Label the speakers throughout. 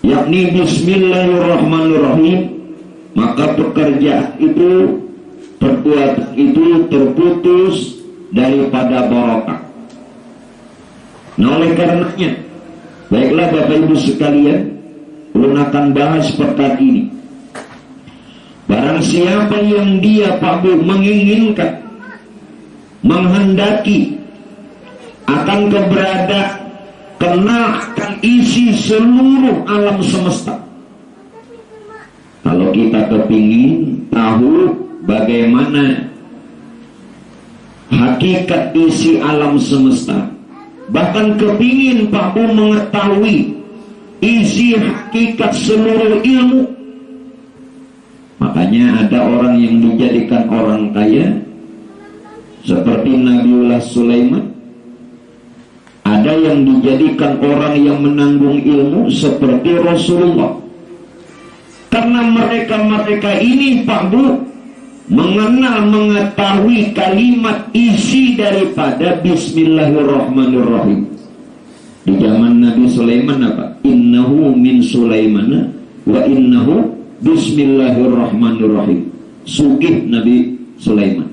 Speaker 1: yakni bismillahirrahmanirrahim, maka pekerjaan itu, perbuatan itu terputus daripada barokah. Nah, oleh karenanya, baiklah Bapak Ibu sekalian, ulun akan bahas perkara ini. Barang siapa yang dia Pak Bu menginginkan, menghendaki akan keberadaan, kenal akan isi seluruh alam semesta. Kalau kita kepingin tahu bagaimana hakikat isi alam semesta, bahkan kepingin Pak Bu mengetahui isi hakikat seluruh ilmu, makanya ada orang yang dijadikan orang kaya seperti Nabiullah Sulaiman. Ada yang dijadikan orang yang menanggung ilmu seperti Rasulullah. Karena mereka-mereka ini Pak Bu mengenal, mengetahui kalimat isi daripada Bismillahirrahmanirrahim. Di zaman Nabi Sulaiman apa? Innahu min Sulaimana wa innahu Bismillahirrahmanirrahim. Sugih Nabi Sulaiman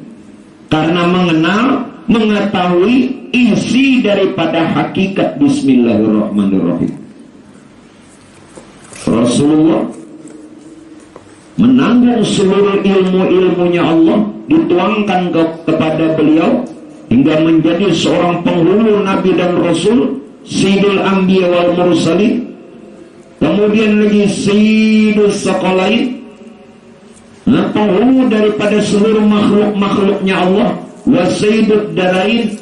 Speaker 1: karena mengenal, mengetahui isi daripada hakikat Bismillahirrahmanirrahim. Rasulullah menanggung seluruh ilmu-ilmunya Allah, dituangkan kepada beliau hingga menjadi seorang penghulu Nabi dan Rasul, Sayyidul Anbiya wal Mursalin, kemudian lagi Sayyidul Saqalain, penghulu daripada seluruh makhluk-makhluknya Allah, wa Sayyidud Darain,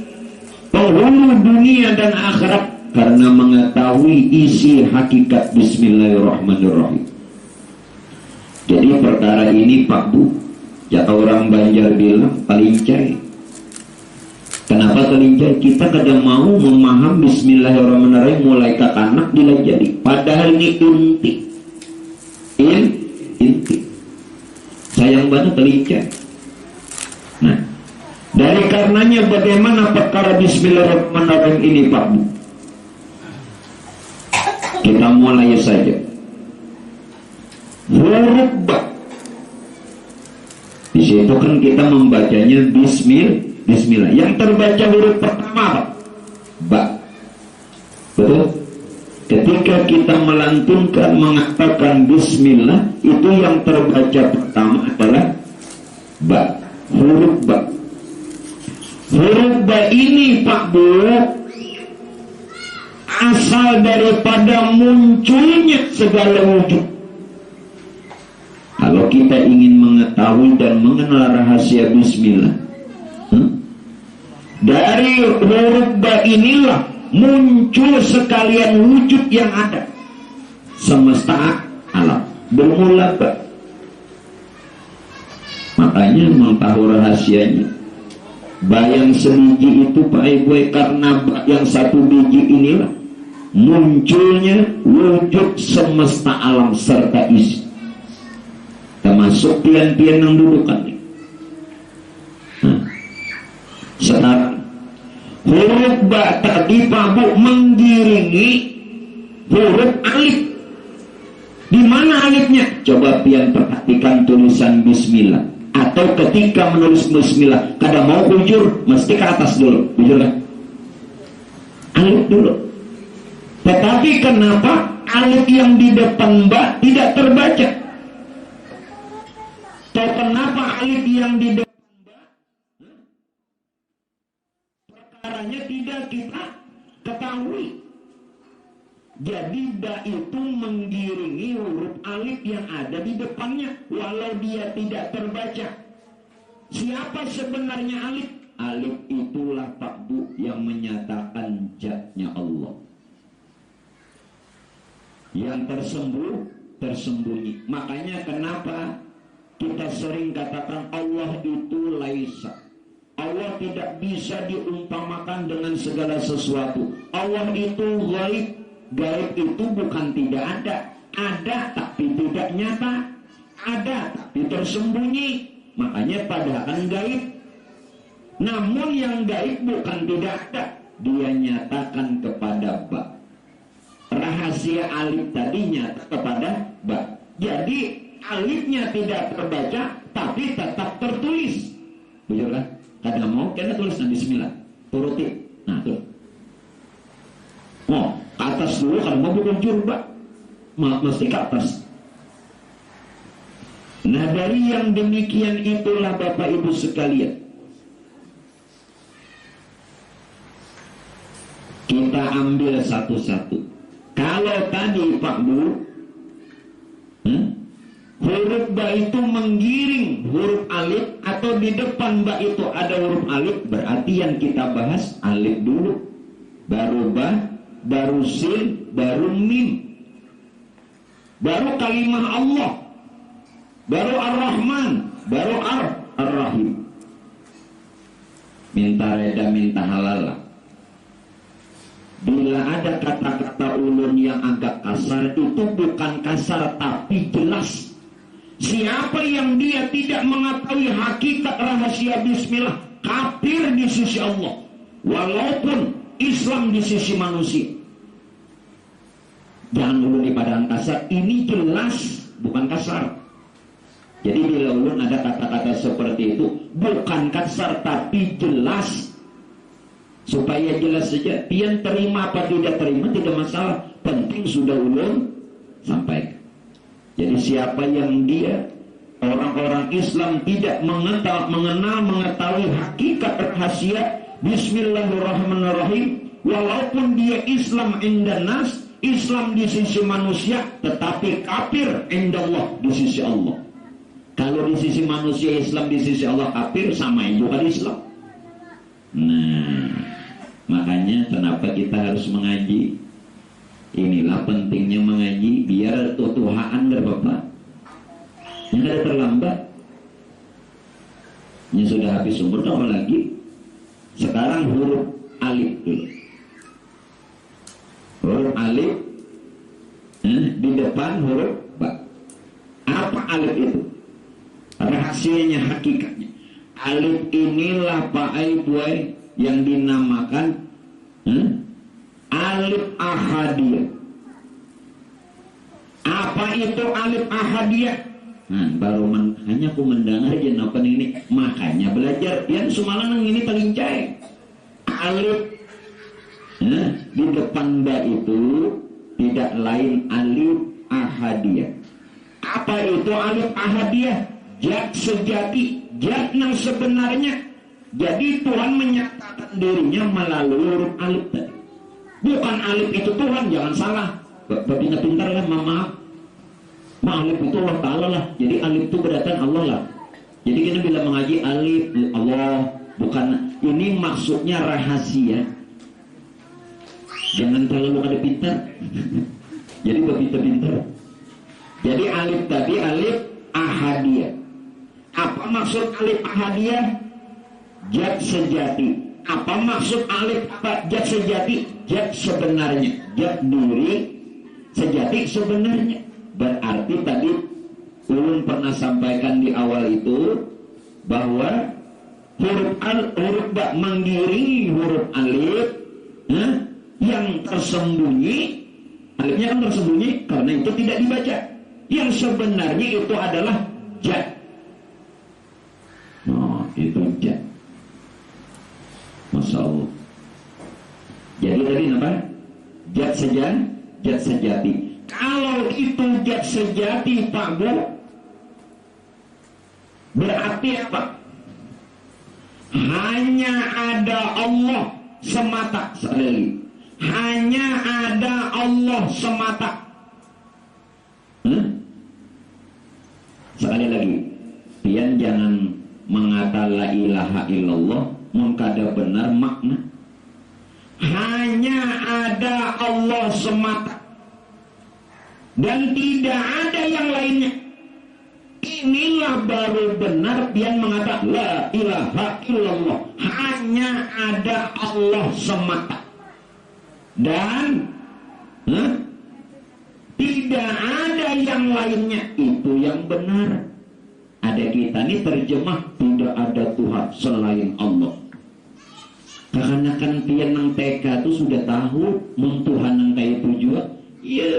Speaker 1: penghulu dunia dan akhirat, karena mengetahui isi hakikat Bismillahirrahmanirrahim. Jadi perkara ini Pak Bu, jika orang Banjar bilang kalincai. Kenapa kalincai? Kita kadang mau memaham Bismillahirrahmanirrahim mulai ke anak bila jadi, padahal ini inti. Inti. Sayang banget kalincai. Nah, dari karenanya bagaimana perkara Bismillahirrahmanirrahim ini Pak Bu? Kita mulai saja. Huruf ba. Di situ kan kita membacanya Bismillah. Yang terbaca huruf pertama apa? Ba. Betul? Ketika kita melantunkan mengatakan Bismillah, itu yang terbaca pertama adalah ba. Huruf ba. Huruf ba ini Pak Bu asal daripada munculnya segala wujud. Kalau kita ingin mengetahui dan mengenal rahasia Bismillah, dari huruf ba inilah muncul sekalian wujud yang ada. Semesta alam bermula ba. Makanya mau tahu rahasianya, ba yang sebiji itu Pak Ibu, karena ba yang satu biji inilah munculnya wujud semesta alam serta isi, termasuk pian-pian yang dudukannya. Sekarang huruf ba tadi Pak Bu menggiringi huruf alif. Di mana alifnya? Coba pian perhatikan tulisan Bismillah. Atau ketika menulis Bismillah, kadang mau bujur, mesti ke atas dulu, bujur kan? Alif dulu. Tetapi kenapa alif yang di depan ba tidak terbaca? Atau kenapa alif yang di depan ba perkaranya tidak kita ketahui? Jadi ba itu menggiringi huruf alif yang ada di depannya, walau dia tidak terbaca. Siapa sebenarnya alif? Alif itulah Pak Bu yang menyatakan zatnya Allah, yang tersembunyi. Makanya kenapa kita sering katakan Allah itu laisa. Allah tidak bisa diumpamakan dengan segala sesuatu. Allah itu gaib. Gaib itu bukan tidak ada. Ada tapi tidak nyata. Ada tapi tersembunyi. Makanya padahal gaib. Namun yang gaib bukan tidak ada. Dia nyatakan kepada ba. rahasia alif tadi nyata kepada ba. Jadi alifnya tidak terbaca tapi tetap tertulis. Bujur kan? Kadang mau kena tulis bismillah. Turuti. Nah, tuh. Oh, ke atas dulu kalau mau bukan jurba. Mesti ke atas. Nah, dari yang demikian itulah Bapak Ibu sekalian, kita ambil satu-satu. Kalau tadi Pak Bu, huruf ba itu menggiring huruf alif, atau di depan ba itu ada huruf alif, berarti yang kita bahas alif dulu, baru ba, baru sin, baru mim, baru kalimah Allah, baru ar-Rahman, baru ar-Rahim. Minta reda, minta halal. Bila ada kata-kata ulun yang agak kasar, itu bukan kasar tapi jelas. Siapa yang dia tidak mengetahui hakikat rahasia bismillah, kafir di sisi Allah, walaupun Islam di sisi manusia. Jangan ulun di padang kasar, ini jelas bukan kasar. Jadi bila ulun ada kata-kata seperti itu, bukan kasar tapi jelas. Supaya jelas saja, pian terima apa tidak terima tidak masalah, penting sudah ulun sampaikan. Jadi siapa yang dia, orang-orang Islam tidak mengetahui hakikat rahasia Bismillahirrahmanirrahim, walaupun dia Islam indan nas, Islam di sisi manusia, tetapi kafir indallah di sisi Allah. Kalau di sisi manusia Islam, di sisi Allah kafir, sama juga di Islam. Nah, makanya kenapa kita harus mengaji. Inilah pentingnya mengaji, biar tutuhaan Bapak. Yang ada terlambat, yang sudah habis umur apa lagi. Sekarang huruf alif dulu. Huruf alif di depan huruf ba. Apa alif itu? Rahasianya, hakikatnya. Alif inilah Pak Aibuai yang dinamakan alif ahadiyah. Apa itu alif ahadiyah? Baru hanya aku mendengar aja apa ini, makanya belajar yang sumalang ini telincai. Alif di depan ba itu tidak lain alif ahadiyah. Apa itu alif ahadiyah? Zat sejati, zat yang sebenarnya. Jadi Tuhan menyatakan dirinya melalui huruf alif tadi. Bukan alif itu Tuhan, jangan salah. Pintar-pintar lah, maaf. Alif itu Allah Ta'ala lah. Jadi alif itu berarti Allah lah. Jadi kita bila mengaji alif Allah, bukan, ini maksudnya rahasia. Jangan terlalu ada pintar. Jadi pintar-pintar. Jadi alif tadi alif ahadiyah. Apa maksud alif ahadiyah? Zat sejati. Apa maksud alif apa? Zat sejati, zat sebenarnya, zat diri sejati sebenarnya. Berarti tadi ulun pernah sampaikan di awal itu bahwa huruf ba menggiringi huruf alif yang tersembunyi. Alifnya kan tersembunyi karena itu tidak dibaca. Yang sebenarnya itu adalah zat. Oh, itu zat. Masya Allah. Jadi tadi apa? Zat sejati. Kalau itu zat sejati Pak Bu, berarti apa? Hanya ada Allah semata. Sekali, hanya ada Allah semata. Sekali lagi, pian jangan mengata la ilaha illallah mengkada benar makna. Hanya ada Allah semata dan tidak ada yang lainnya. Inilah baru benar pian mengatakan la ilaha illallah, hanya ada Allah semata dan tidak ada yang lainnya. Itu yang benar. Ada kita ini terjemah tidak ada Tuhan selain Allah. Karena kan pian nang TK itu sudah tahu mun Tuhan nang kayak itu juga. Ya,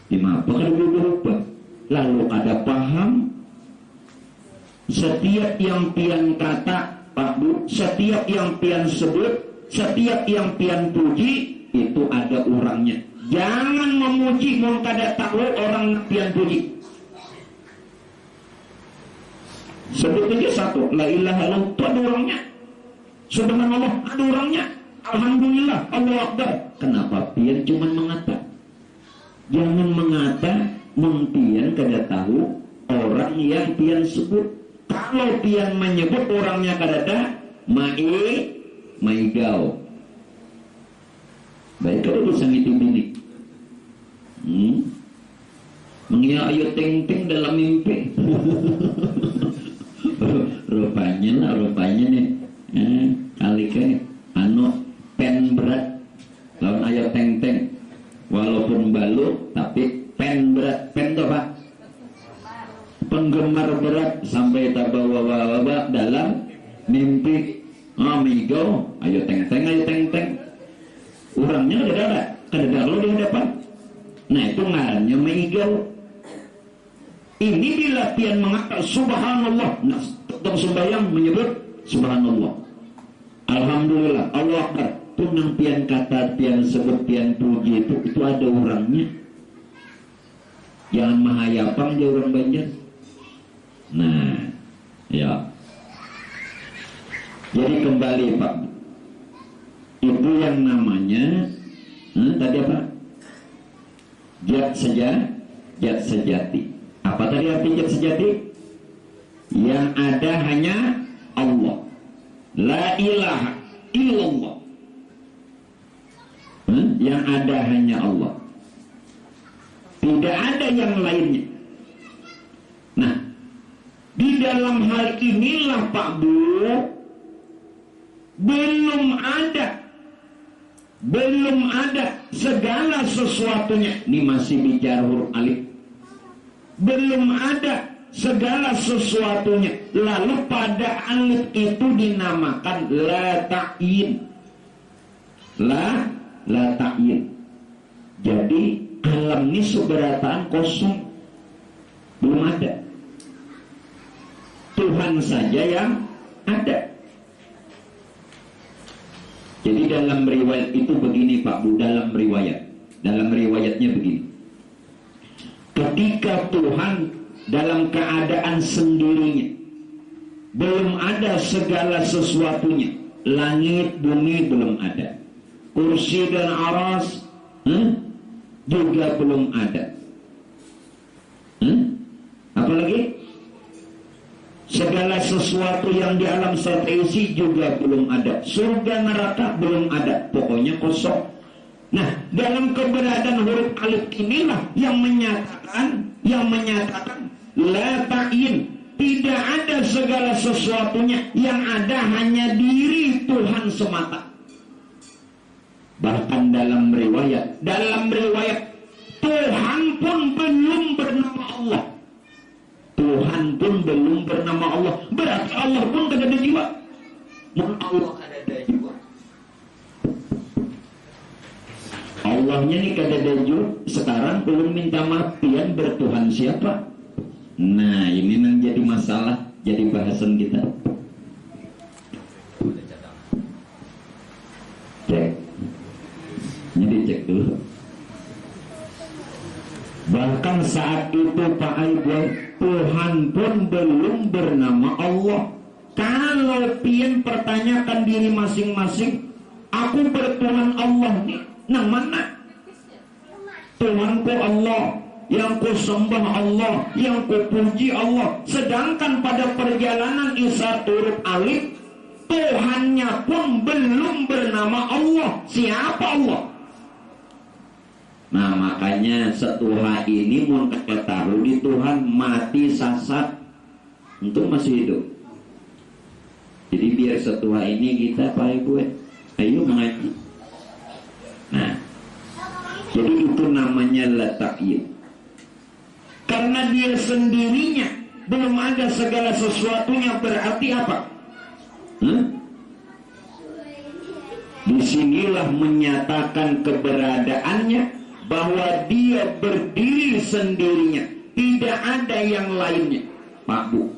Speaker 1: gimana kan berubah. Lalu ada paham setiap yang pian kata Pak Bu, setiap yang pian sebut, setiap yang pian puji itu ada orangnya. Jangan memuji mau kada tahu orang pian puji. Sebut aja satu, la ilaha illallah, itu ada orangnya. Subhanallah, ada orangnya. Alhamdulillah, Allah Akbar. Kenapa pian cuma mengata? Jangan mengata, pian kada tahu orang yang pian sebut. Kalau pian menyebut orangnya kada ada, maigau. Baik, kada bisa ngitim bini. Mengira ayo ting-ting dalam mimpi. rupanya nih kali ke pen berat lawan ayo teng-teng walaupun balu tapi pen berat. Pen tuh Pak penggemar berat sampai tak bawa dalam mimpi. Amigo ayo teng-teng orangnya kada lo di hadapan. Nah itu ngarannya migau. Ini bila pian mengatakan subhanallah, nah tetap sembahyang menyebut subhanallah, alhamdulillah, Allah Akbar. Tunang pian kata, pian sebut, pian puji itu ada orangnya. Jangan mahayapang dia orang Banjar. Nah, ya. Jadi kembali Pak, itu yang namanya tadi apa? Jat sejati. Apa tadi arti jat sejati? Yang ada hanya Allah. La ilaha illallah. Yang ada hanya Allah. Tidak ada yang lainnya. Nah, di dalam hal inilah Pak Bu, belum ada segala sesuatunya. Ini masih bicara huruf alif. Belum ada segala sesuatunya. Lalu pada alif itu dinamakan la ta'yin. La ta'yin. Jadi alam ini seberataan kosong, belum ada. Tuhan saja yang ada. Jadi dalam riwayat itu begini Pak Bu, dalam riwayatnya begini. Ketika Tuhan dalam keadaan sendirinya, belum ada segala sesuatunya, langit bumi belum ada, kursi dan aras juga belum ada. Apalagi segala sesuatu yang di alam strategisi juga belum ada, surga neraka belum ada, pokoknya kosong. Nah, dalam keberadaan huruf alif inilah yang menyatakan la ta'yin, tidak ada segala sesuatunya, yang ada hanya diri Tuhan semata. Bahkan dalam riwayat Tuhan pun belum bernama Allah. Tuhan pun belum bernama Allah. Berarti Allah pun tidak ada jiwa. Allah kada ada jiwa. Allahnya ini kada ada jiwa. Sekarang belum minta maaf, pian bertuhan siapa? Nah ini menjadi masalah, jadi bahasan kita. Cek. Jadi cek dulu. Bahkan saat itu Pak Aibwan, Tuhan pun belum bernama Allah. Kalau pian pertanyakan diri masing-masing, aku bertuhan Allah nih, nah mana? Tuhanku Allah, yang ku sembah Allah, yang ku puji Allah. Sedangkan pada perjalanan isyarat huruf alif, Tuhannya pun belum bernama Allah. Siapa Allah? Nah makanya setelah ini mau ketaruh di Tuhan mati sasat, untuk masih hidup. Jadi biar setelah ini kita Pak Ibu ayo mengaji. Nah jadi itu namanya la ta'yin. Karena dia sendirinya belum ada segala sesuatunya, berarti apa? Di Disinilah menyatakan keberadaannya, bahwa dia berdiri sendirinya, tidak ada yang lainnya. Pak Bu,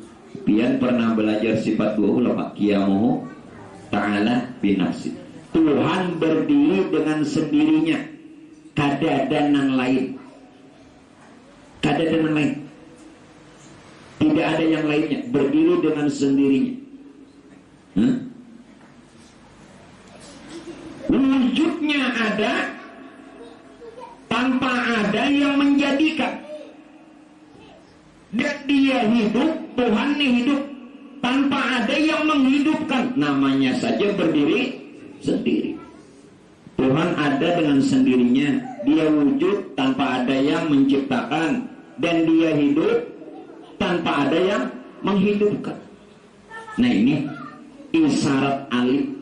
Speaker 1: pian pernah belajar sifat dua ulama, qiyamuhu ta'ala binafsi. Tuhan berdiri dengan sendirinya, kada ada yang lain, kada ada yang lain, tidak ada yang lainnya, berdiri dengan sendirinya. Wujudnya ada tanpa ada yang menjadikan. Dan dia hidup, Tuhan ini hidup tanpa ada yang menghidupkan. Namanya saja berdiri sendiri. Tuhan ada dengan sendirinya, dia wujud tanpa ada yang menciptakan, dan dia hidup tanpa ada yang menghidupkan. Nah, ini isyarat alif.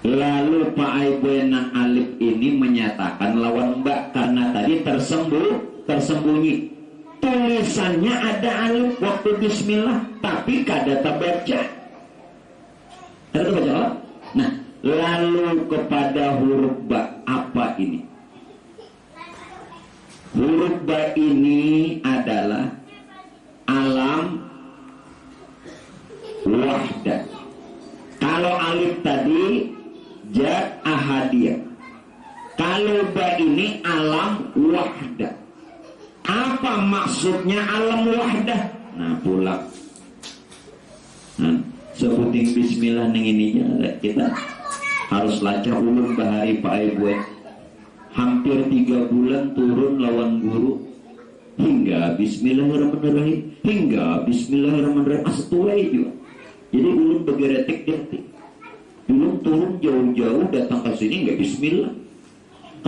Speaker 1: Lalu Pak Aibuenang alif ini menyatakan lawan mbak, karena tadi tersembunyi. Tulisannya ada alif waktu bismillah, tapi kada terbaca. Ada terbaca? Nah, lalu kepada huruf ba, apa ini? Huruf ba ini adalah alam wahdah. Kalau alif tadi Jad ahadiyah, kalau ba ini alam wahdah. Apa maksudnya alam wahdah? Nah, pulang. Nah, sebutin bismillah neng ininya, kita harus lacak ulun bahari Pak Ibu. Hampir 3 bulan turun lawan guru, hingga bismillahirrahmanirrahim, hingga bismillahirrahmanirrahim. Asetuai juga. Jadi ulun begeretik-geretik. Dulu turun jauh-jauh datang ke sini nggak bismillah.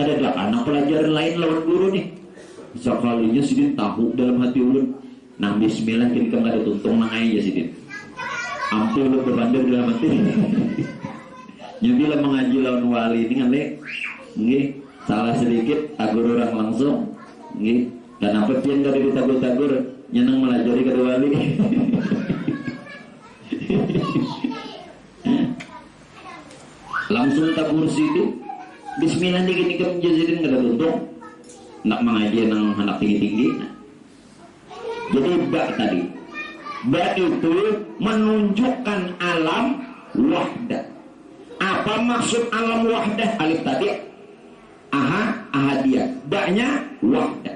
Speaker 1: Ada anak pelajaran lain lawan guru nih. Sekalinya sidin tahu dalam hati ulun. Nah bismillah kini kan ada tuntung nang aja sidin. Ampun lu berbandar dalam hati. Nyambilah mengaji lawan wali ini kan lek. Nggih, salah sedikit tagur orang langsung. Nggih, kenapa pian kada ditagur-tagur nyenang melajari kada wali. Langsung tabur situ bismillah dikit menjadikan kada tuntung nak mengaji nang anak tinggi-tinggi. Jadi ba tadi, ba itu menunjukkan alam wahdah. Apa maksud alam wahdah? Alif tadi ahadiyah, ba-nya wahdah.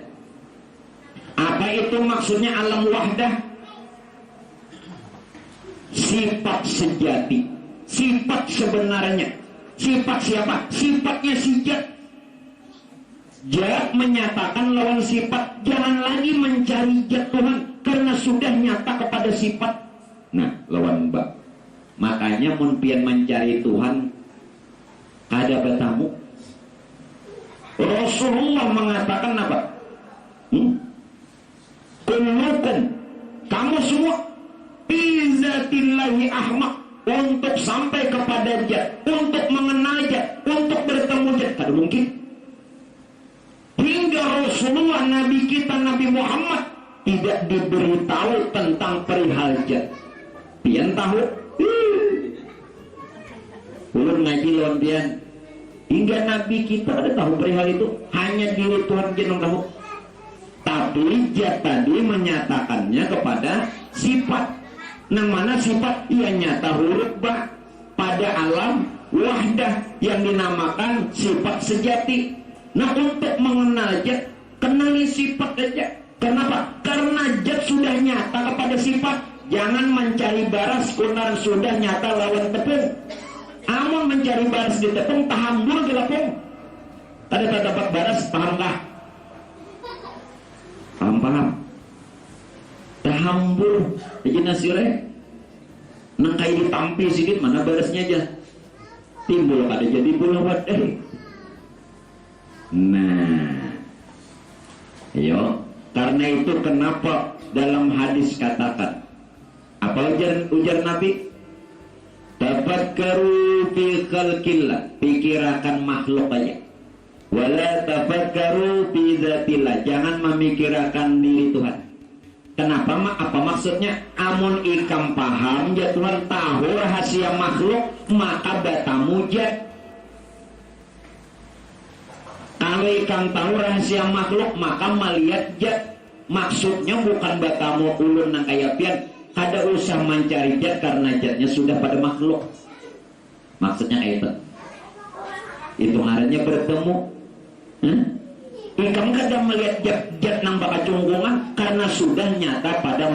Speaker 1: Apa itu maksudnya alam wahdah? Sifat sejati, sifat sebenarnya. Sifat siapa? Sifatnya si Jat. Jat menyatakan lawan sifat. Jangan lagi mencari Jat Tuhan, karena sudah nyata kepada sifat. Nah, lawan mbak. Makanya mun pian mencari Tuhan ada bertamu. Rasulullah mengatakan apa? Kullukum, kamu semua bizatillahi ahmaq, untuk sampai kepada Jat, untuk mengenal Jat, untuk bertemu Jat, kada mungkin. Hingga Rasulullah, Nabi kita Nabi Muhammad tidak diberitahu tentang perihal Jat. Pian tahu? Ulun ngaji lawan pian. Hingga Nabi kita ada tahu perihal itu, hanya diri Tuhan jeneng tahu. Tapi Jat tadi menyatakannya kepada sifat. Nang mana sifat ia nyata huruf ba pada alam wahdah yang dinamakan sifat sejati. Nah, untuk mengenal Jat, kenali sifat aja. Kenapa? Karena Jat sudah nyata kepada sifat. Jangan mencari baras kunar sudah nyata lawan tepung. Amun mencari baras di tepung, tahambur di lapung. Ada tak dapat baras, pahamkah? Paham. Tahambur aja nasire nang kayak ditampi sedikit, mana barasnya aja timbul kada jadi bola wadah. Nah, yo, karena itu kenapa dalam hadis katakan apa ujar Nabi? Tafakkaru fi khalqillah, pikirkan makhluk aja. Wala tafakkaru fi dzatillah, jangan memikirkan diri Tuhan. Kenapa? Apa maksudnya? Namun ikam paham ya Tuhan tahu rahasia makhluk, maka bata mujad. Kalau ikam tahu rahasia makhluk, maka melihat jad. Maksudnya bukan bata mau ulun nang kaya pian, kada usah mencari jad karena jadnya sudah pada makhluk. Maksudnya itu harinya bertemu. Ikam kada melihat jad nang baka cunggungan karena sudah nyata pada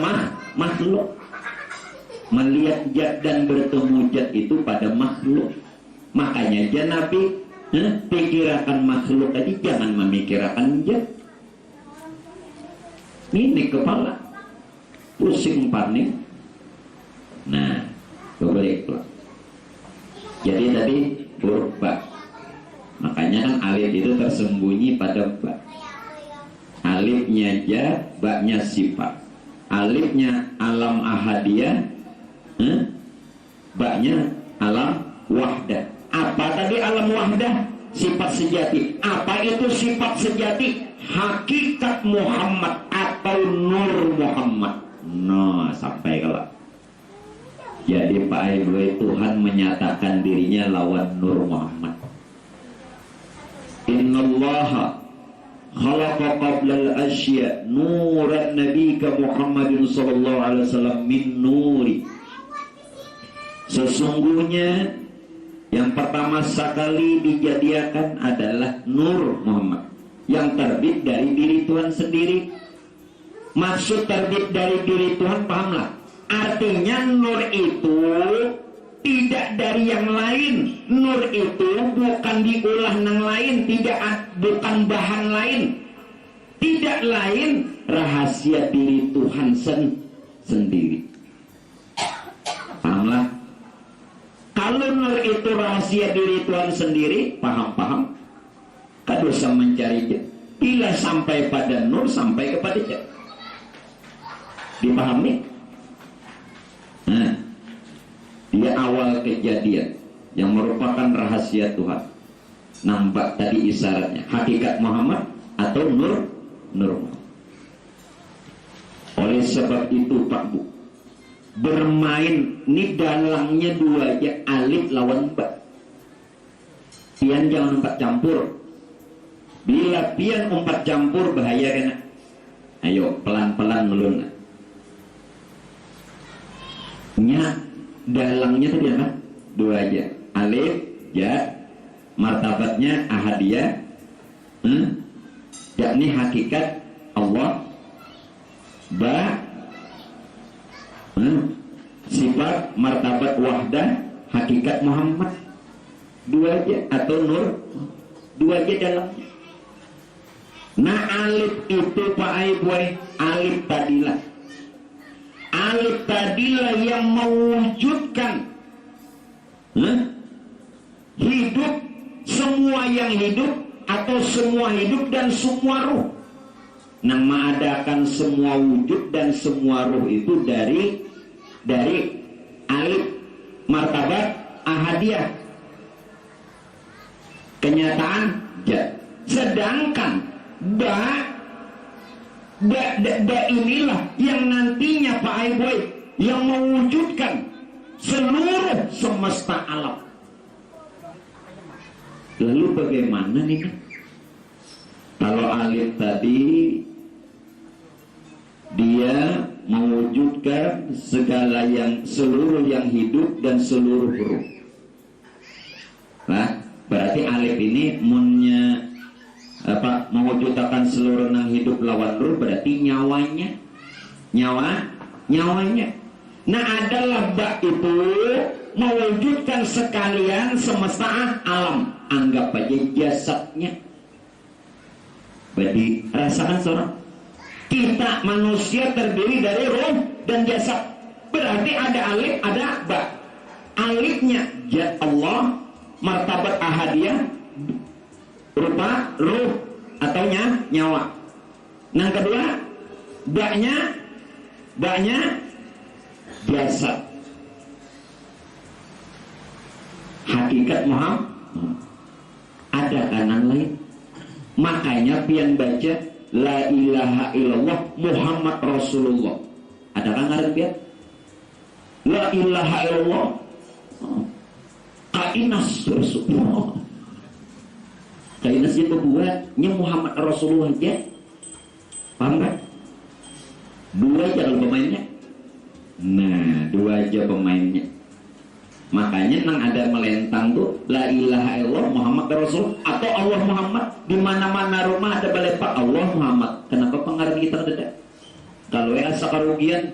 Speaker 1: makhluk. Melihat jad dan bertemu jad itu pada makhluk. Makanya aja Nabi pikirakan makhluk tadi, jangan memikirkan jad. Ini kepala pusing panik. Nah, kebalik. Jadi tadi huruf ba. Makanya kan alif itu tersembunyi pada ba. Alifnya jad, ba-nya sifat. Alifnya alam ahadiyah, ba-nya alam wahdah. Apa tadi alam wahdah? Sifat sejati. Apa itu sifat sejati? Hakikat Muhammad atau nur Muhammad. Nah, sampai kalau jadi Pak Ibu, Tuhan menyatakan dirinya lawan nur Muhammad. Innallaha khalaqa qablal asya nuran nabiyika Muhammadin sallallahu alaihi wasallam min nuri. Sesungguhnya yang pertama sekali dijadikan adalah nur Muhammad yang terbit dari diri Tuhan sendiri. Maksud terbit dari diri Tuhan, pahamlah. Artinya nur itu tidak dari yang lain. Nur itu bukan diolah nang lain, bukan bahan lain, tidak lain, rahasia diri Tuhan sendiri. Pahamlah? Kalau nur itu rahasia diri Tuhan sendiri, paham? Kada usah mencari jad. Bila sampai pada nur, sampai kepada jad. Dipahami? Nah, dia awal kejadian yang merupakan rahasia Tuhan. Nampak tadi isyaratnya, hakikat Muhammad atau nur Muhammad. Oleh sebab itu Pak Bu, bermain ini dalangnya dua aja, alif lawan ba. Pian jangan empat campur. Bila pian empat campur bahaya kena. Ayo pelan-pelan ngelun. Nya dalangnya tadi apa? Dua aja, alif, ya, martabatnya ahadiyah, yakni hakikat Allah, ba, sifat martabat wahdah, hakikat Muhammad. Dua aja, atau nur, dua aja dalamnya. Nah, alif itu Pak Aiboy, alif tadilah. Alif tadilah yang mewujudkan hidup, semua yang hidup atau semua hidup dan semua ruh. Yang mengadakan semua wujud dan semua ruh itu dari alif martabat ahadiyah, kenyataan jad. Sedangkan ba inilah yang nantinya Pak Aiboy yang mewujudkan seluruh semesta alam. Lalu bagaimana nih kan? Kalau alif tadi dia mewujudkan segala seluruh yang hidup dan seluruh ruh. Nah, berarti alif ini mewujudkan seluruh yang hidup lawan ruh, berarti nyawanya. Nah, adalah ba itu mewujudkan sekalian semesta alam. Anggap aja jasadnya. Berarti rasakan seorang, kita manusia terdiri dari ruh dan jasad. Berarti ada alif, ada ba. Alifnya jad Allah, martabat ahadiyah, rupa ruh atau nyawa. Yang kedua, ba-nya jasad, hakikat Muhammad. Ada kanan lain. Makanya pian baca la ilaha illallah Muhammad Rasulullah. Ada kan ngaran pian? La ilaha illallah kainas Rasulullah. Kainas itu buatnya Muhammad Rasulullah aja. Paham kan? Dua aja kalau pemainnya. Nah, dua aja pemainnya. Makanya nang ada melentang tuh la ilaha illallah Muhammad Rasul atau Allah Muhammad. Di mana-mana rumah ada balepak Allah Muhammad. Kenapa pengaruh kita ada? Kalau ya sakarugian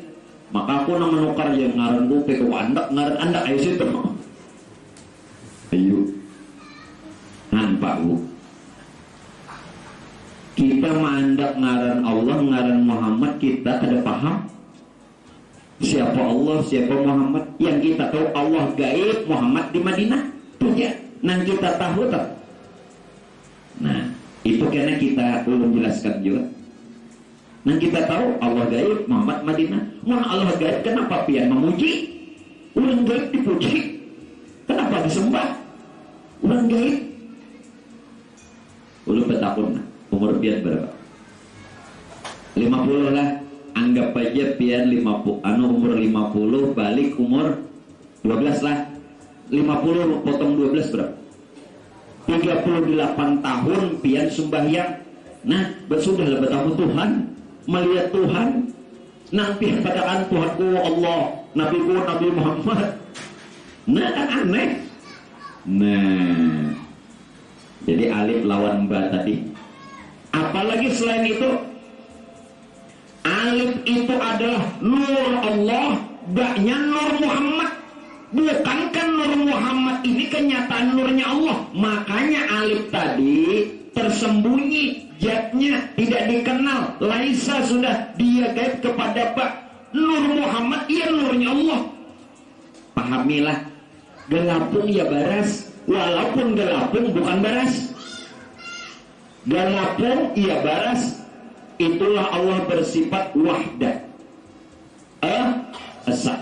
Speaker 1: maka aku nang menukar yang ngaran gue ke andak ngaran andak ayo situ. Ayo. Nampak bu. Kita mandak ngaran Allah ngaran Muhammad kita kada paham. Siapa Allah, siapa Muhammad? Yang kita tahu Allah gaib, Muhammad di Madinah. Tuh ya, nang kita tahu tak? Nah, itu karena kita belum jelaskan juga. Nang kita tahu Allah gaib, Muhammad Madinah. Mun Allah gaib, kenapa pian memuji? Ulang gaib dipuji. Kenapa disembah? Ulang gaib. Ulu petakun, umur pian berapa? 50 lah. Anggap aja pian 50 umur 50 balik umur 12 lah. 50 potong 12 berapa? 38 tahun pian sembahyang. Nah, bersudahlah bertamu Tuhan, melihat Tuhan. Nang pian katakan Tuhanku Allah, Nabiku Nabi Muhammad. Nah, kan aneh. Nah, jadi alif lawan ba tadi. Apalagi selain itu, alif itu adalah nur Allah, baknya nur Muhammad. Bukankah nur Muhammad ini kenyataan nurnya Allah? Makanya alif tadi tersembunyi, zatnya tidak dikenal. Laisa sudah dia gaib kepada bak. Nur Muhammad ia nurnya Allah. Pahamilah, gelapung ya baras, walaupun gelapung bukan baras. Gelapung ia baras. Itulah Allah bersifat wahdah, esa.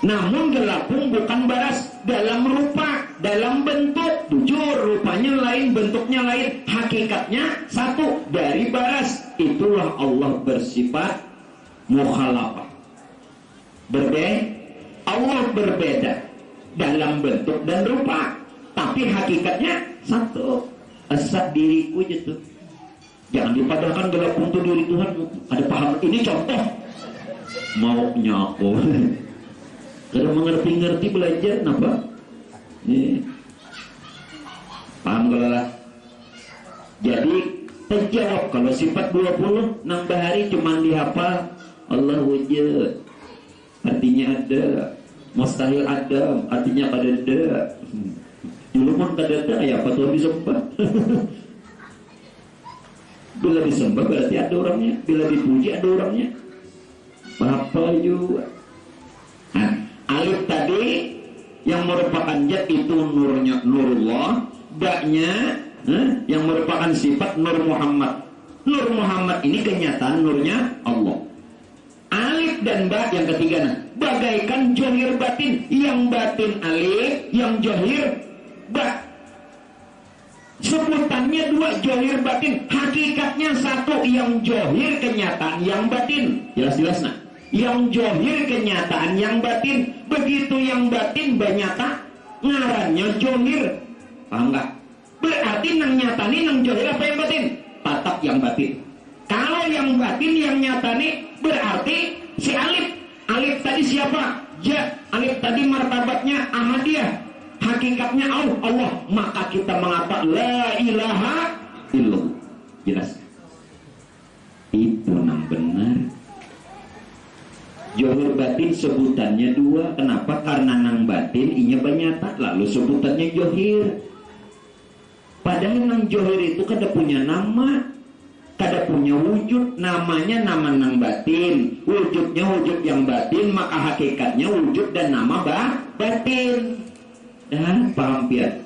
Speaker 1: Namun gelapung bukan baras dalam rupa, dalam bentuk. Jujur, rupanya lain, bentuknya lain, hakikatnya satu dari baras. Itulah Allah bersifat mukhalafah. Allah berbeda dalam bentuk dan rupa, tapi hakikatnya satu. Esa diriku gitu. Jangan dipadahkan gelapung itu diri Tuhan. Ada paham? Ini contoh maunya aku. Kalau mengerti-ngerti belajar, kenapa? Paham kalau lah. Jadi terjawab kalau sifat 20 nambah hari cuma dihafal Allah wujud. Artinya ada. Mustahil ada. Artinya kada ada. Dulu mah kada ada. Ya apa Tuhan disembah? Bila disembah berarti ada orangnya, bila dipuji ada orangnya. Apa juga? Nah, alif tadi yang merupakan zat itu nurnya nurullah, daknya yang merupakan sifat nur Muhammad. Nur Muhammad ini kenyataan nurnya Allah. Alif dan ba yang ketiga, bagaikan johir batin, yang batin alif, yang johir ba. Sebutannya dua, johir batin, hakikatnya satu. Yang johir kenyataan, yang batin. Jelas-jelas nak. Yang johir kenyataan, yang batin. Begitu yang batin banyata, ngarannya johir. Paham gak? Berarti nang nyatani nang johir apa yang batin? Tatap yang batin. Kalau yang batin yang nyatani berarti si alif. Alif tadi siapa? Ja. Alif tadi martabatnya ahadiyah. Hakikatnya Allah, maka kita mengatakan la ilaha illallah. Jelas? Itu nang benar. Johir batin sebutannya dua. Kenapa? Karena nang batin inya banyata, lalu sebutannya johir. Padahal nang johir itu kada punya nama, kada punya wujud. Namanya nama nang batin, wujudnya wujud yang batin, maka hakikatnya wujud dan nama batin. Dan paham pian.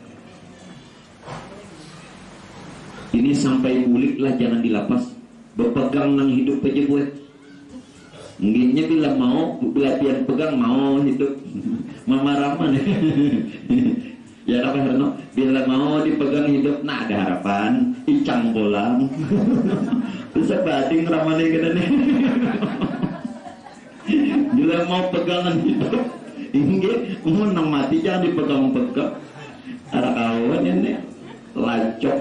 Speaker 1: Ini sampai bulik lah, jangan dilapas. Berpegang nang hidup aja gue. Mungkinnya bila mau, bila pian pegang mau hidup. Mama Rahman. Ya apa Herno? Bila mau dipegang hidup, nah ada harapan. Icang bolang. Bisa bating ramane kita nih. Lah mau pegangan hidup inggih menang mati jangan dipegang-pegang. Ara kawan ini lacok.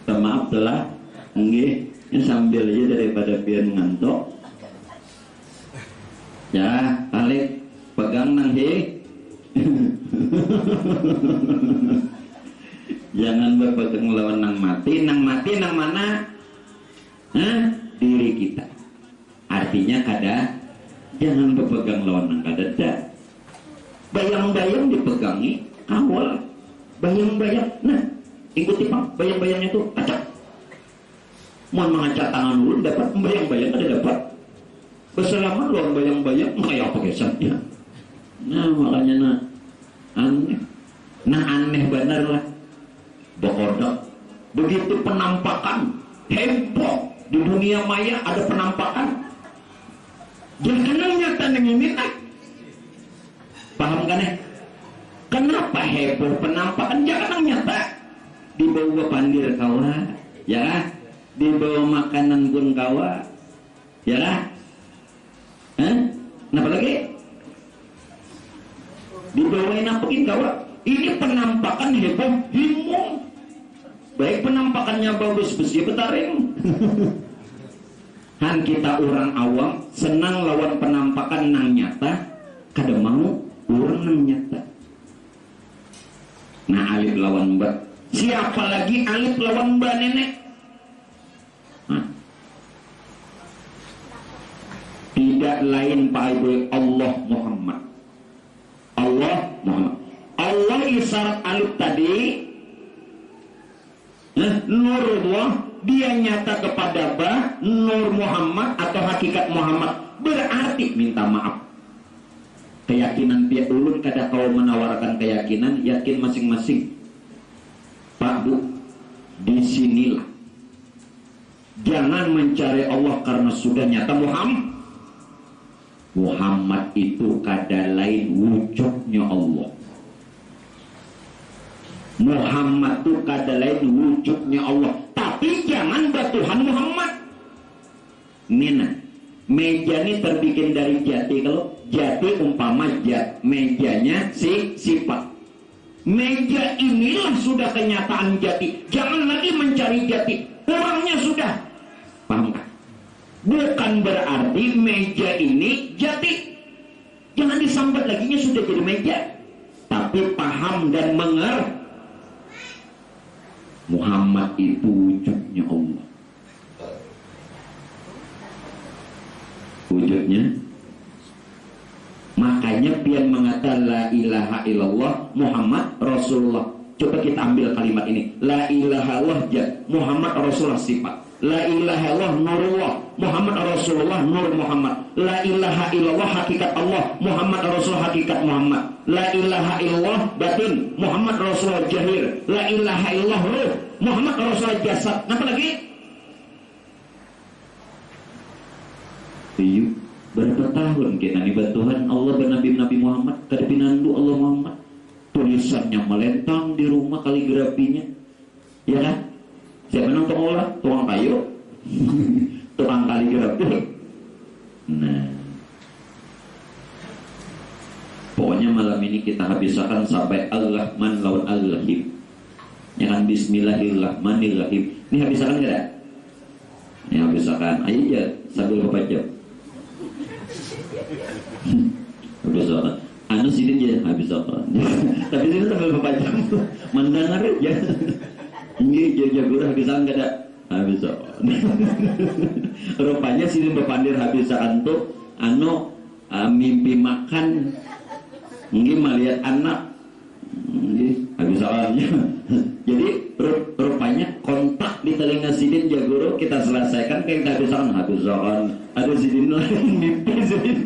Speaker 1: Maaf telah nggih sambil aja daripada biar ngantuk. Ya, balik pegang nang he. Jangan berpegang lawan nang mati nang mana? Diri kita. Artinya kada jangan berpegang lawan nang kadada. Bayang-bayang dipegangi awal. Bayang-bayang. Nah, ikuti Pak, bayang-bayangnya itu acak. Mohon mengacak tangan dulu dapat bayang-bayang ada dapat. Keselaman lawan bayang-bayang kayak apa kesannya. Nah, makanya aneh. Aneh benar lah. Bokodok. Begitu penampakan heboh di dunia maya ada penampakan. Jangan nyata ini nak. Paham kan ya? Kenapa heboh penampakan? Jangan nyata. Dibawa pandir kawa, ya, dibawa makanan pun kawa, ya lah. Kenapa lagi? Dibawain nampakin kawa. Ini penampakan heboh, bingung. Baik penampakannya bagus, besi betaring. Han kita orang awam senang lawan penampakan nang nyata, kada mau orang nang nyata. Nah, alif lawan mbak. Siapa lagi alif lawan mbak nenek? Tidak lain Pak Ibu, Allah Muhammad. Allah Muhammad. Allah isyarat alif tadi. Nurullah dia nyata kepada bah Nur Muhammad atau hakikat Muhammad, berarti minta maaf. Keyakinan pihak ulun kada kau menawarkan keyakinan, yakin masing-masing. Pak Bu, disinilah jangan mencari Allah karena sudah nyata Muhammad itu kada lain wujudnya Allah. Muhammad itu kada lain wujudnya Allah. Tapi jangan bertuhan Muhammad. Nina, meja ini terbikin dari jati. Kalau jati umpama jat, mejanya sifat. Meja inilah sudah kenyataan jati. Jangan lagi mencari jati. Orangnya sudah. Paham kan? Bukan berarti meja ini jati. Jangan disambat laginya sudah jadi meja. Tapi paham dan mengerti. Muhammad itu wujudnya Allah. Wujudnya. Makanya pian mengatakan la ilaha illallah Muhammad Rasulullah. Coba kita ambil kalimat ini. La ilaha illallah Muhammad Rasulullah sifat. La ilaha illallah nurullah Muhammad Rasulullah nur Muhammad. La ilaha illallah hakikat Allah Muhammad Rasulullah hakikat Muhammad. La ilaha illallah batin Muhammad Rasulullah jahir. La ilaha illallah ruh Muhammad Rasulullah jasad. Apa lagi? Iya. Berapa tahun kita nih bantuan Allah dan Nabi Muhammad kadepinandu Allah Muhammad, tulisannya melentang di rumah kaligrafinya, ya kan? Siapa nang olah tukang kayu, tukang kaligrafi. Nah, pokoknya malam ini kita habiskan sampai Ar-Rahman lawan Ar-Rahim. Jangan Bismillahirrahmanirrahim. Ini habiskan enggak? Ini habiskan. Ayo ya sambil baca. Habiskan. Anu sini aja habiskan. Tapi sini sambil baca. Mendengar aja. Ini jago habiskan enggak ada? Habiskan. Rupanya sini berpandir habiskan tuh anu mimpi makan. Mungkin melihat anak. Habiskan. Jadi rupanya kontak di telinga sidin jagoro kita selesaikan kayak habiskan. Ada sidin lain mimpi sidin.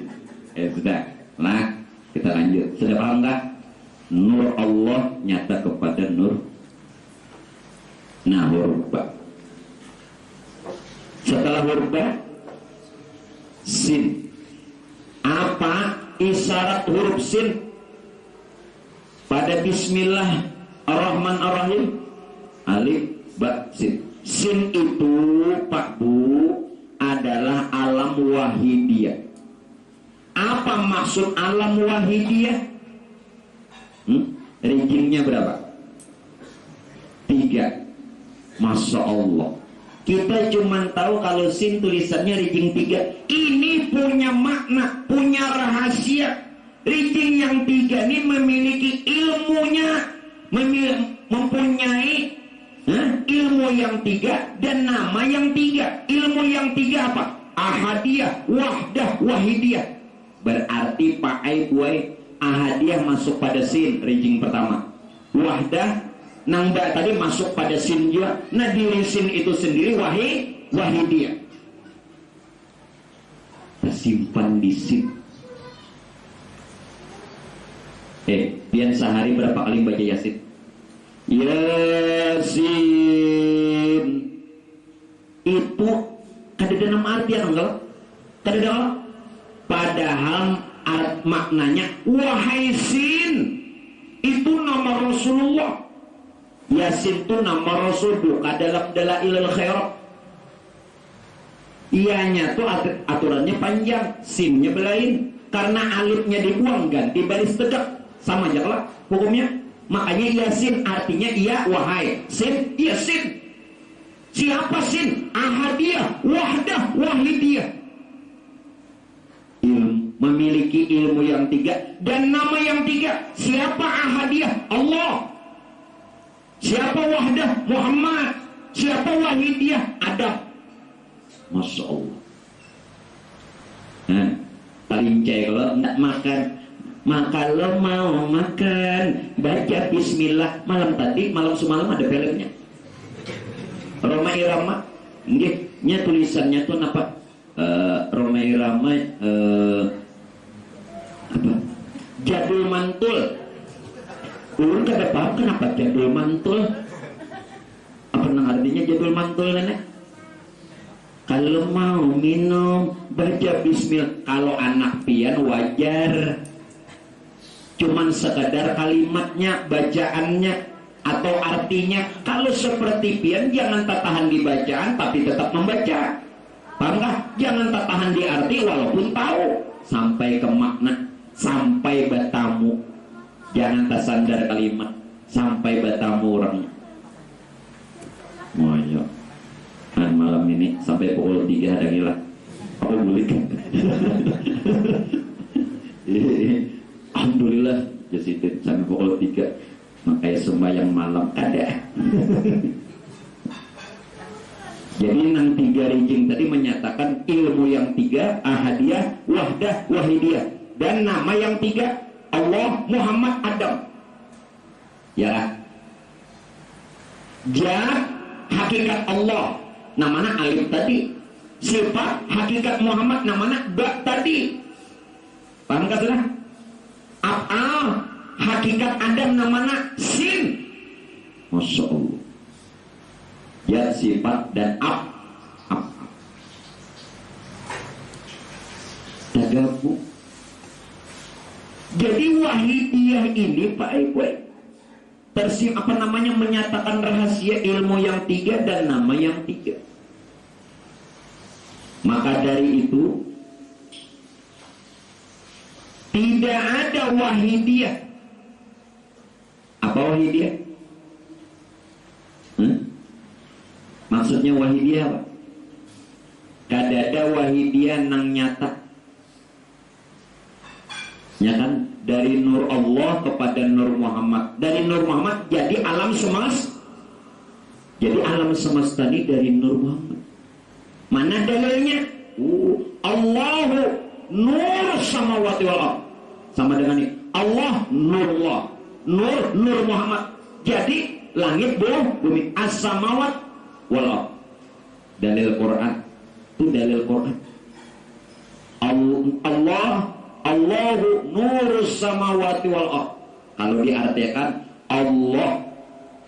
Speaker 1: Sudah. Nah, kita lanjut. Sudah paham enggak? Nur Allah nyata kepada nur. Nah, huruf ba. Setelah huruf ba, sin. Apa isyarat huruf sin pada Bismillahirrahmanirrahim? Alif ba sin. Sin itu Pak Bu adalah alam wahidiyah. Apa maksud alam wahidiyah? Ranking-nya berapa? 3. Masya Allah. Kita cuma tahu kalau sin tulisannya ranking 3. Ini punya makna, punya rahasia. Ranking yang 3 ini memiliki ilmunya, mempunyai ilmu yang 3 dan nama yang 3. Ilmu yang 3 apa? Ahadiyah, wahdah, wahidiyah. Berarti Pak Aibuai, ahadiyah masuk pada sin, ranking pertama. Wahdah, nambah tadi masuk pada sin juga. Nah di sin itu sendiri wahidiyah. Tersimpan di sin. Pian sehari berapa kali baca Yasin? Yasin itu kada nama artian enggak? Kada. Padahal maknanya wahai sin itu nama Rasulullah. Yasin itu nama Rasul, bukan dalam dalailul khairat. Ianya tuh aturannya panjang, sinnya belain. Karena alifnya dibuang ganti baris tegak, sama aja lah hukumnya. Makanya Yasin artinya iya wahai, sin iya sin. Siapa sin? Ahadiyah, wahdah, wahidiyah. Memiliki ilmu yang 3 dan nama yang 3. Siapa ahadiyah? Allah. Siapa wahdah? Muhammad. Siapa wahidiyah? Adam. Masya Allah. Paling cek kalau tidak makan, maka lo mau makan baca bismillah. Malam semalam ada filmnya Roma Irama, nya tulisannya tuh apa? Roma Irama apa? Jadul mantul. Ulun kada paham kenapa jadul mantul. Apa nang artinya jadul mantul nenek? Kalau mau minum baca bismillah. Kalau anak pian wajar, cuman sekadar kalimatnya, bacaannya atau artinya. Kalau seperti pian jangan tahan di bacaan tapi tetap membaca. Paham kah? Jangan tahan di arti walaupun tahu sampai ke makna, sampai batamu. Jangan tersandar kalimat sampai batamu orang. Moyo. Malam ini sampai pukul 3 ada gila. Apa boleh? Alhamdulillah jasitin sampai pukul 3. Makanya sembahyang malam ada. Jadi nang 3 rinjing tadi menyatakan ilmu yang 3, ahadiyah, wahdah, wahidiyah, dan nama yang 3 Allah, Muhammad, Adam. Ya. Hakikat Allah namanya alif tadi, sifat hakikat Muhammad namanya ba tadi. Paham gak sudah? Af'al hakikat Adam namanya sin. Masya Allah. Ya sifat dan tergabung. Jadi wahidiyah ini Pak Ibu menyatakan rahasia ilmu yang 3 dan nama yang 3. Maka dari itu tidak ada wahidiyah. Apa wahidiyah? Maksudnya wahidiyah apa? Kada ada wahidiyah nang nyata. Ya kan? Dari nur Allah kepada nur Muhammad. Dari nur Muhammad jadi alam semesta. Jadi alam semesta ini dari nur Muhammad. Mana dalilnya? Allahu nur samawati wal ardh. Sama dengan ini. Allah nurullah. Nur Muhammad. Jadi langit bumi as-samawat wal ardh. Dalil Quran. Itu dalil Quran. Allahu nurus samawati wal ardh. Kalau diartikan Allah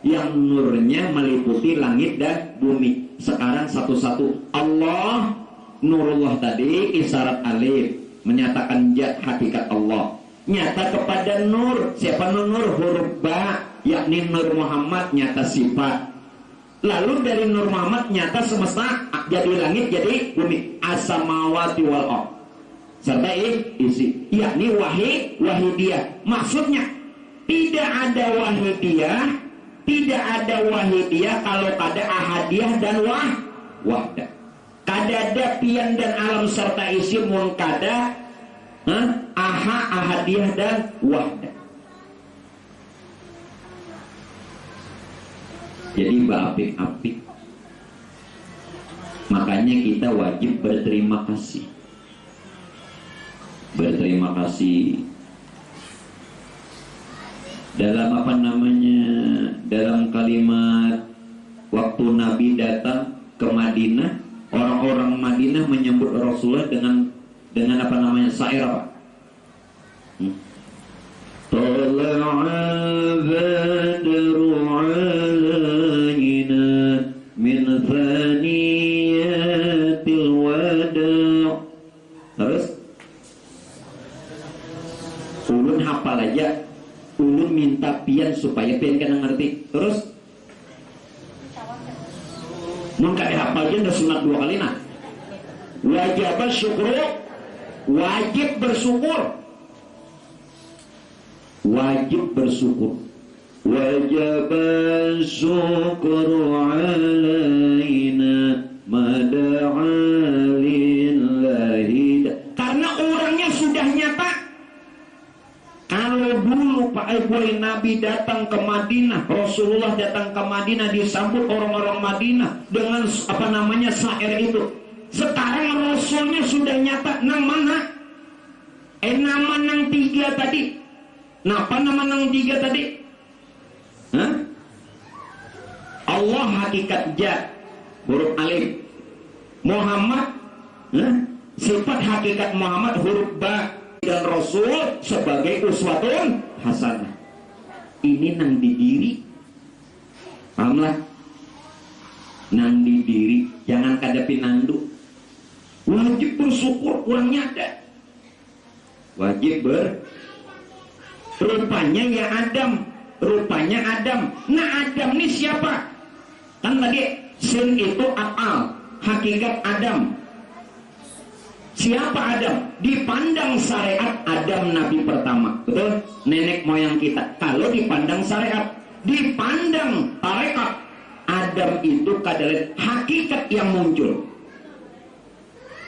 Speaker 1: yang nurnya meliputi langit dan bumi. Sekarang satu-satu. Allah nurullah tadi isyarat alif menyatakan zat hakikat Allah. Nyata kepada nur. Siapa nur? Huruf ba, yakni nur Muhammad, nyata sifat. Lalu dari nur Muhammad nyata semesta, jadi langit, jadi bumi. As-samawati wal ardh. serta isi, yakni wahidiyah. Maksudnya tidak ada wahidiyah kalau kada ahadiyah dan wahdah. Kada ada pian dan alam serta isi mun kada ahadiyah dan wahdah. Jadi apik-apik. Makanya kita wajib berterima kasih. Berterima kasih dalam dalam kalimat waktu Nabi datang ke Madinah, orang-orang Madinah menyambut Rasulullah dengan syair apa? Tala'al badru alaina min thaniyatil wada'. Terus ulun hafal aja, ulun minta pian supaya pian kena ngerti. Terus mun kada hafal aja udah sunat 2 kali nah. Wajib bersyukur, wajib bersyukur. Wajib bersyukur. Wajib syukur alaina mada'alillahi. Karena orangnya sudah nyata. Kalau dulu Pak Boy Nabi datang ke Madinah, Rasulullah datang ke Madinah disambut orang-orang Madinah dengan syair itu. Sekarang Rasulnya sudah nyata nang mana? Nama nang 3 tadi. Napa nama nang 3 tadi? Allah hakikat ja, huruf alif. Muhammad, sifat hakikat Muhammad huruf ba. Dan Rasul sebagai uswatun hasanah. Ini nang di diri, pahamlah? Nang di diri, jangan kadapi nanduk. Wajib bersyukur, kurangnya ada. Wajib rupanya ya Adam, rupanya Adam. Nah Adam ini siapa? Kan tadi sin itu af'al, hakikat Adam. Siapa Adam? Dipandang syariat Adam Nabi pertama, betul? Nenek moyang kita. Kalau dipandang syariat, dipandang tarekat, Adam itu kadalit hakikat yang muncul.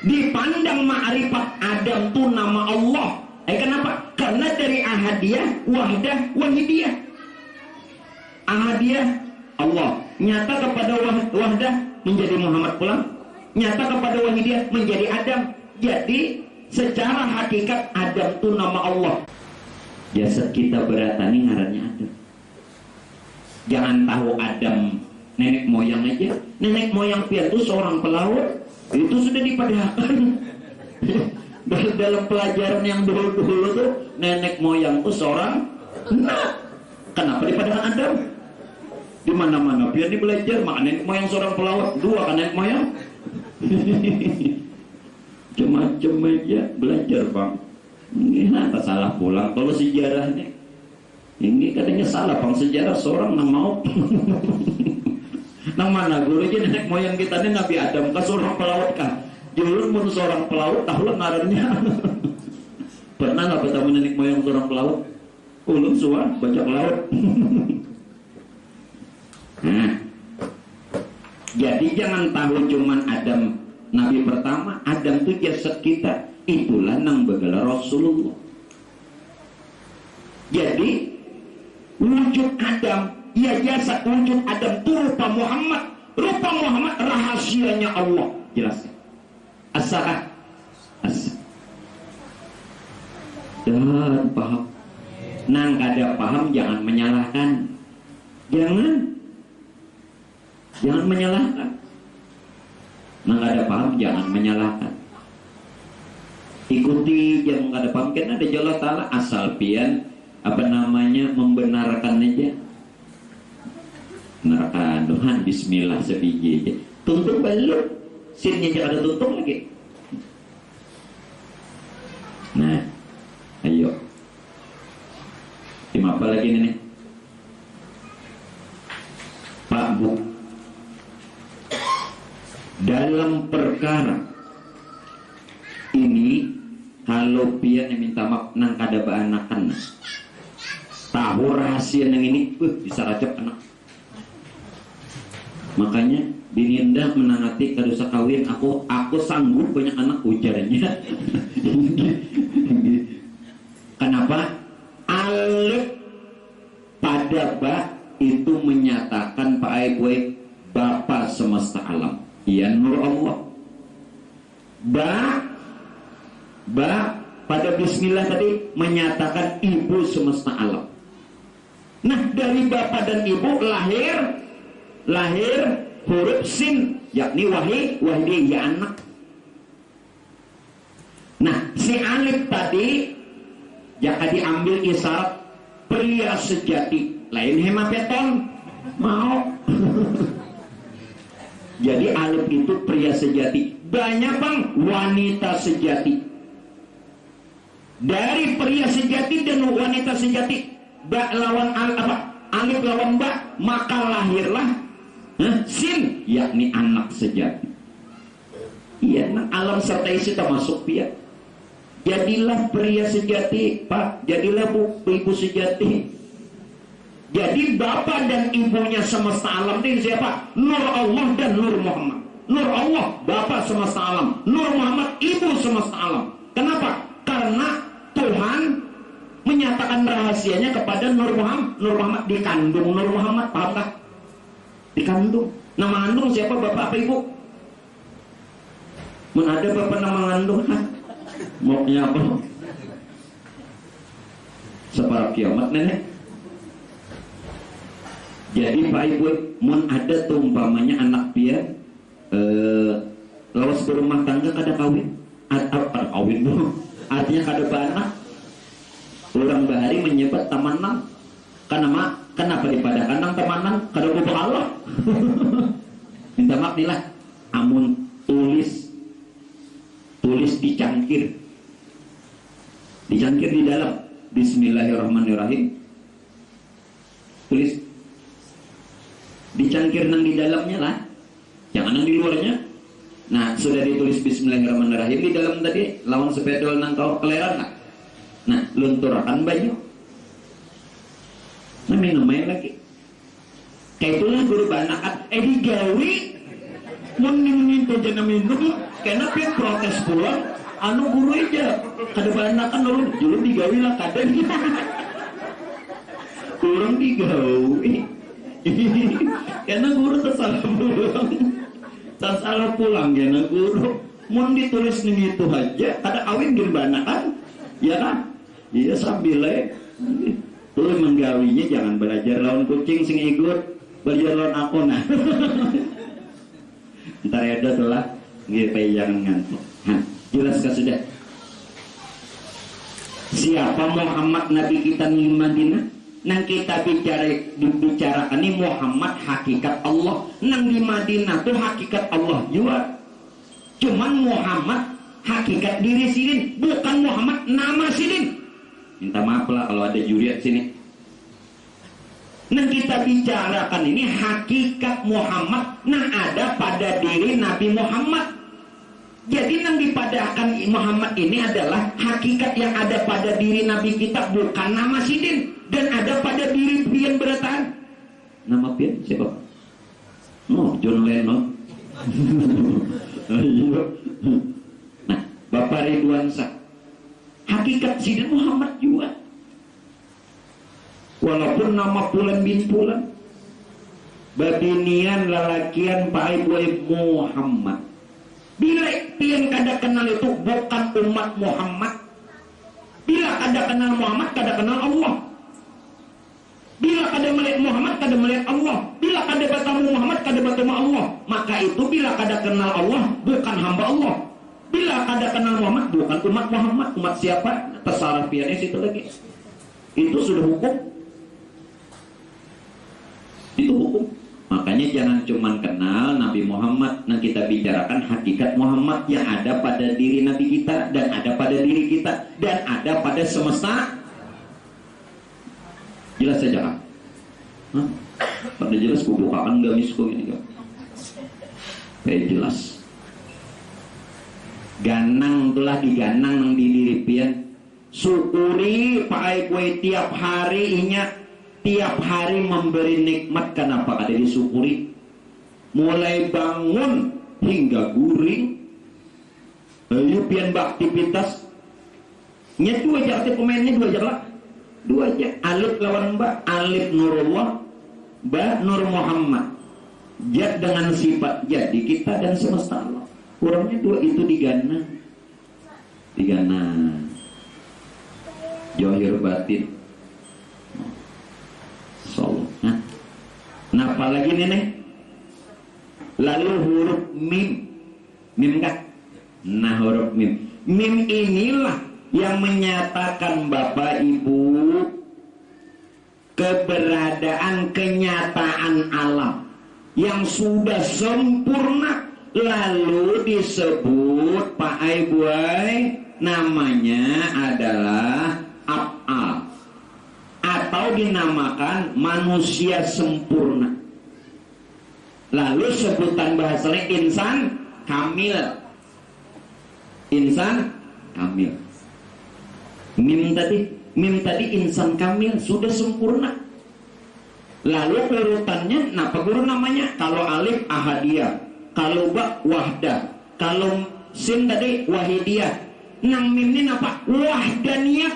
Speaker 1: Dipandang ma'rifat, Adam itu nama Allah. Kenapa? Karena dari ahadiyah, wahdah, wahidiyah. Ahadiyah Allah, nyata kepada wahdah menjadi Muhammad pulang, nyata kepada wahidiyah menjadi Adam. Jadi secara hakikat Adam itu nama Allah. Jasad kita beratani ngarannya Adam. Jangan tahu Adam nenek moyang aja. Nenek moyang pian itu seorang pelaut. Itu sudah dipadahkan. Dalam pelajaran yang dulu-dulu tuh nenek moyang itu seorang. Nah, kenapa dipadahkan Adam? Di mana-mana pian di belajar maka nenek moyang seorang pelaut. 2 kan nenek moyang. Macam aja belajar bang. Ini apa salah pulang kalau sejarahnya ini katanya salah bang, sejarah seorang nang maut. Nang mana guru aja nenek moyang kita ini Nabi Adam ke seorang pelaut kah? Dulu mun seorang pelaut tahu lah ngarannya. Pernah nggak bertemu nenek moyang seorang pelaut? Ulun suah bajak laut. Nah, jadi jangan tahu cuman Adam Nabi pertama, Adam itu jasad kita. Itulah nang begelar Rasulullah. Jadi wujud Adam, ya jasad wujud Adam itu rupa Muhammad. Rupa Muhammad rahasianya Allah. Jelaskan. As-sa'ah. Dan paham. Nang kada paham jangan menyalahkan. Jangan menyalahkan. Nang ada paham jangan menyalahkan. Ikuti yang ada paham kan ada Allah Ta'ala asal pian membenarkan aja. Benarkan Tuhan bismillah sebiji aja. Tuntut belum. Sinnya jangan ada tutup lagi. Nah, ayo. Tim apa lagi nih? Pak Bu. Dalam perkara ini kalau pian yang minta maaf nang kada baanakan tahu rahasia nang ini bisa racap anak. Makanya bininda menangati kadosa kawin aku sanggup banyak anak ujarnya. Kenapa? Alif pada ba itu menyatakan Pak Aibwe Bapa semesta alam, ya nur Allah. Ba pada bismillah tadi menyatakan ibu semesta alam. Nah, dari bapak dan ibu lahir huruf sin, yakni wahid ya anak. Nah, si alif tadi jika diambil isyarat pria sejati, lain hemapeton mau. Jadi alif itu pria sejati, banyak bang wanita sejati. Dari pria sejati dan wanita sejati, ba lawan alif lawan ba, maka lahirlah sin, yakni anak sejati. Iya, nah alam serta isi termasuk pia. Jadilah pria sejati, Pak. Jadilah ibu sejati. Jadi bapak dan ibunya semesta alam ini siapa? Nur Allah dan Nur Muhammad. Nur Allah, bapak semesta alam. Nur Muhammad, ibu semesta alam. Kenapa? Karena Tuhan menyatakan rahasianya kepada Nur Muhammad. Nur Muhammad dikandung Nur Muhammad, paham tak? Dikandung. Nama kandung siapa? Bapak apa ibu? Mana ada bapak nama kandung? Maunya apa? Separah kiamat nenek. Jadi Pak Ibu, mun ada tuh umpamanya anak dia lawas berumah tangga kada kawin, atau kada kawin dulu, artinya kada beranak. Orang bahari menyebut tamanang, kenapa daripada kandang tamanan kada bubuk Allah. Minta maaf nih lah, amun tulis dicangkir di dalam Bismillahirrahmanirrahim, tulis dicangkir nang di dalamnya lah, jangan nang di luarnya. Nah, sudah ditulis Bismillahirrahmanirrahim di dalam tadi, lawan sepedol nang kau keleran lah. Nah, lunturakan baju. Nah, minum lagi. Kayak itulah guru banakan. Digawi, mun tuh jangan minum, karena dia protes pulang. Anu guru aja, kada banakan dulu digawi lah kadang. Kurang digawi. Karena guru tersalah pulang karena guru mau ditulis nih itu aja ada kawin di banakan ya kan, iya sambil tuh menggawinya jangan belajar lawan kucing sing ikut belajar lawan aku nah. Ntar ada telah gitu jangan ngantuk. Jelas kan sudah siapa Muhammad Nabi kita di Madinah. Nang kita bicarakan ini Muhammad hakikat Allah. Nang di Madinah tuh hakikat Allah juga. Cuman Muhammad hakikat diri sidin, bukan Muhammad nama sidin. Minta maaf lah kalau ada juriat sini. Nang kita bicarakan ini hakikat Muhammad, nang ada pada diri Nabi Muhammad. Jadi yang dipadahkan Muhammad ini adalah hakikat yang ada pada diri Nabi kita, bukan nama sidin, dan ada pada diri pian beratan. Nama pian siapa? Oh, John Lennon. Nah, Bapak Ridwan Sah, hakikat sidin Muhammad juga. Walaupun nama Pulan bin Pulan, babinian lalakian Pak Ibu Muhammad. Bila pian kada kenal itu bukan umat Muhammad. Bila kada kenal Muhammad, kada kenal Allah. Bila kada melihat Muhammad, kada melihat Allah. Bila kada bertemu Muhammad, kada bertemu Allah. Maka itu bila kada kenal Allah, bukan hamba Allah. Bila kada kenal Muhammad, bukan umat Muhammad. Umat siapa? Tersalah piannya situ lagi. Itu sudah hukum. Itu hukum. Makanya jangan cuma kenal Nabi Muhammad, nah kita bicarakan hakikat Muhammad yang ada pada diri Nabi kita, dan ada pada diri kita, dan ada pada semesta. Jelas saja kan? Pada jelas bukakan gamisku ini kan? Kayak jelas. ganang telah diganang nang didiripian syukuri pakai kue tiap hari inya tiap hari memberi nikmat. Kenapa ada disyukuri? Mulai bangun hingga guring ayo pian beraktivitas nya 2 aja arti pemainnya 2 aja lah 2 aja alif lawan ba alif Nurullah ba Nur Muhammad jad dengan sifat jadi kita dan semesta Allah kurangnya 2 itu diganang Johir batin Solo. Nah apalagi nih lalu huruf mim kan? Nah huruf mim inilah yang menyatakan Bapak Ibu keberadaan kenyataan alam yang sudah sempurna, lalu disebut Pak Aibuai namanya adalah af'al atau dinamakan manusia sempurna. Lalu sebutan bahasanya insan kamil. Mim tadi insan kamil sudah sempurna. Lalu urutannya napa guru namanya? Kalau alif ahadiyah, kalau ba wahdah, kalau sin tadi wahidiyah. Nang mim ini napa? Wahdaniyah.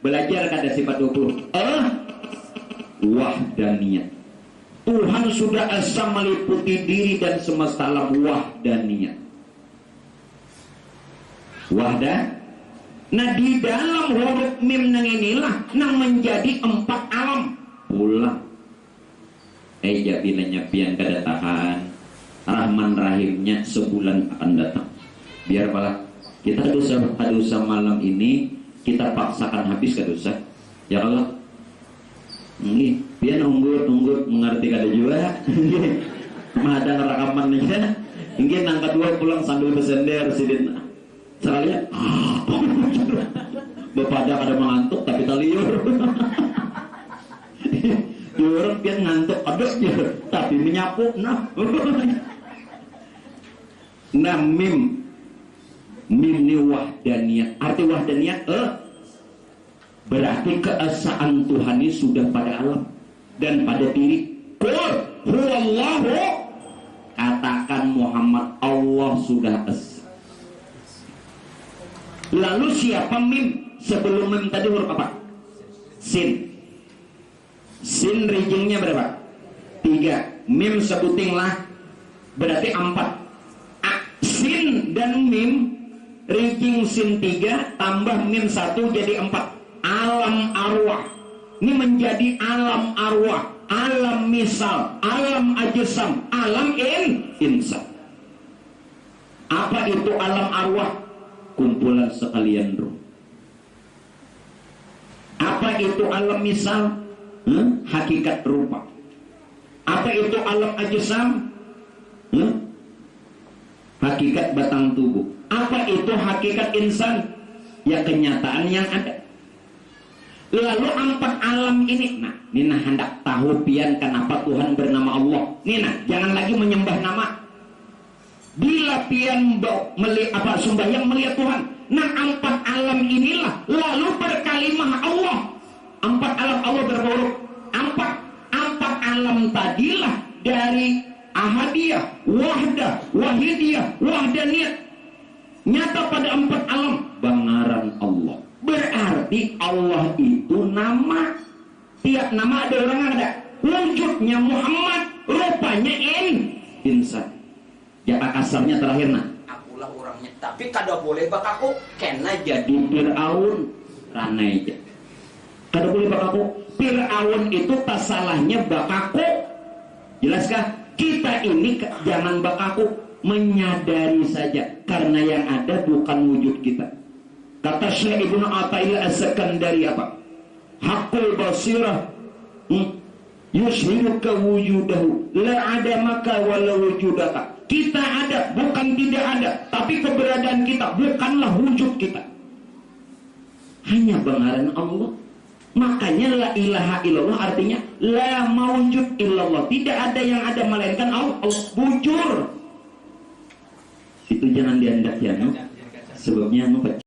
Speaker 1: Belajar kada sifat 20. Wahdaniyah. Tuhan sudah esa meliputi diri dan semesta alam wahdaniyah. Wahdah. Nah di dalam huruf mim nang inilah nang menjadi 4 alam pula. Bilanya pian kedatangan Rahman Rahimnya sebulan akan datang. Biar pala kita kadosa malam ini kita paksakan habis kadosa. Ya Allah. Ini pian unggut mengerti kada juga. Mahadang rekaman nih ya. Mungkin nang kedua pulang sambil bersender sidin. Sekalian Bapak ada mengantuk tapi taliur. Orang pian ngantuk ada aja tapi menyapu nah mim ni wahdaniyah. Arti wahdaniyah berarti keesaan Tuhan ini sudah pada alam dan pada diri. Qul huwallahu, katakan Muhammad Allah sudah esa. Lalu siapa mim? Sebelum mim tadi huruf apa? Sin rijingnya berapa? 3. Mim sebutinglah berarti 4. Sin dan mim rijing sin 3 tambah mim 1 jadi 4. Alam arwah ini menjadi alam arwah, alam misal, alam ajsam, alam insan. Apa itu alam arwah? Kumpulan sekalian roh. Apa itu alam misal? Hakikat rupa. Apa itu alam ajsam? Hakikat batang tubuh. Apa itu hakikat insan? Ya kenyataan yang ada. Lalu 4 alam ini, nah Nina hendak tahu pian kenapa Tuhan bernama Allah. Nina jangan lagi menyembah nama. Bila pian sembahyang melihat Tuhan, nah 4 alam inilah lalu berkalimah Allah. 4 alam Allah berhuruf 4 alam tadilah dari ahadiyah, wahdah, wahidiyah, wahdaniyah nyata pada 4 alam bangaran Allah. Berarti Allah itu nama. Tiap nama ada orang ada. Wujudnya Muhammad, rupanya insan. Ya kasarnya terakhir nah. Akulah orangnya. Tapi kada boleh bakaku kena jadi Fir'aun ranai aja. Kada boleh bakaku. Fir'aun itu tak salahnya bakaku. Jelaskah? Kita ini jangan bakaku, menyadari saja karena yang ada bukan wujud kita. Kata Syekh Ibnu Athaillah As-Sakandari apa? Hakul basirah yushhiruka wujudahu la ada maka wala wujudaka. Kita ada bukan tidak ada, tapi keberadaan kita bukanlah wujud kita, hanya bangaran Allah. Makanya la ilaha illallah artinya la maujud illallah, tidak ada yang ada melainkan Allah. Bujur Itu jangan diandak ya, no? Sebabnya anu pecah.